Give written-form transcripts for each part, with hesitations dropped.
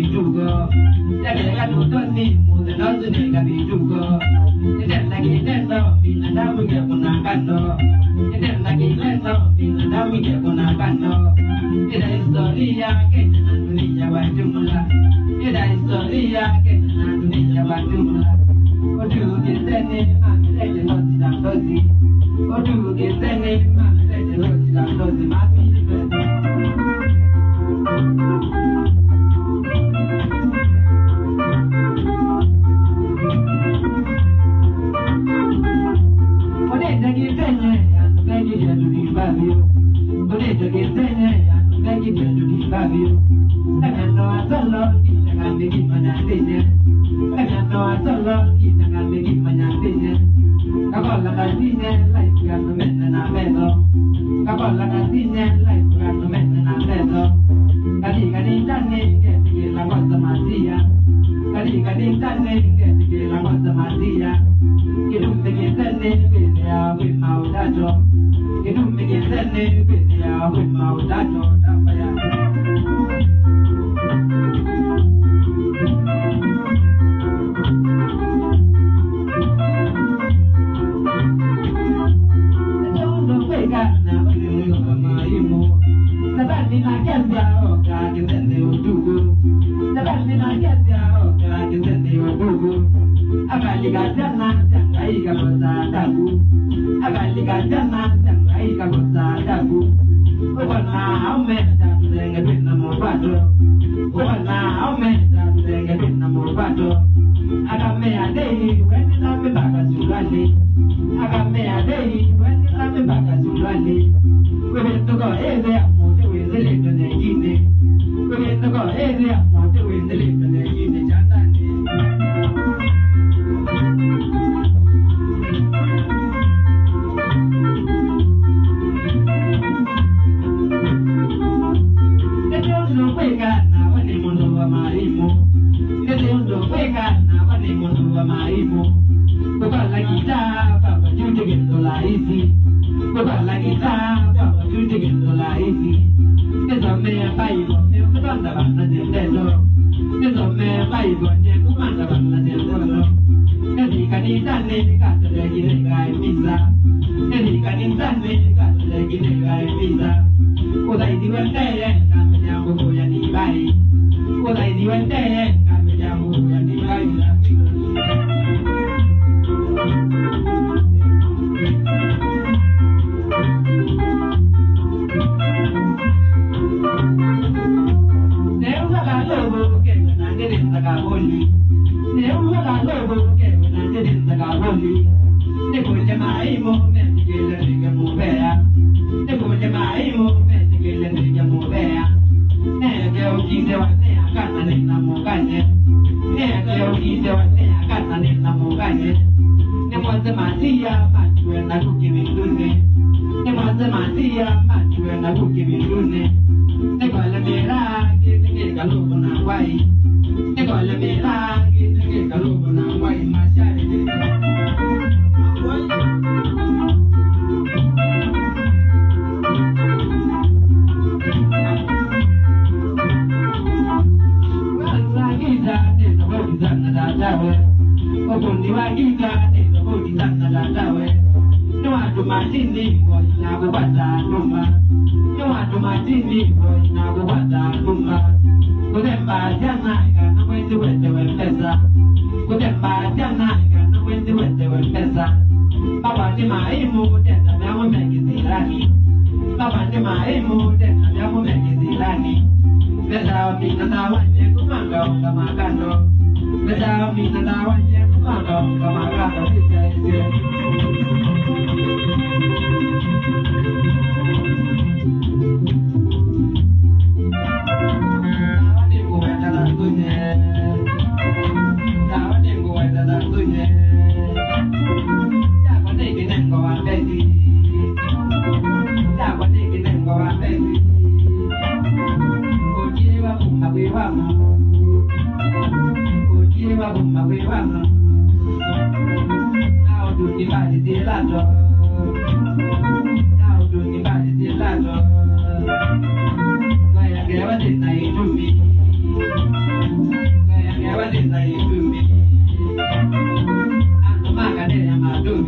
bijugo. Jaga tutoni muda nozune ga bijugo. Eden lagi lendo binadamu ya kunakando. Eden lagi lendo binadamu ya kunakando. Ida historia Kenya na dunia wa jumla. Ida historia Kenya na dunia wa jumla. Odu gizene mameleje losi na losi. Odu gizene mameleje losi na losi mami. Ode gizene anu begi jadu di babio. Ode gizene anu begi jadu di babio. Takano asolo kita kan begi manatenya. Takano asolo kita kan begi manatenya. Kabola kasine lai kan menna na beso. Kabola kasine lai kan menna na beso. Kadi tane ke la cosa masia. Kadi tane ke la cosa masia. Kidum begi tane ya wi mau dajo. Kidum begi tane ya wi mau dajo dapaya.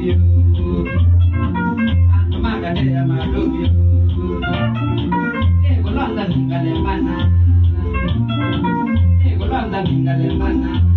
you. Magadea Madovio. Egolanda Vingalemana. Egolanda Vingalemana.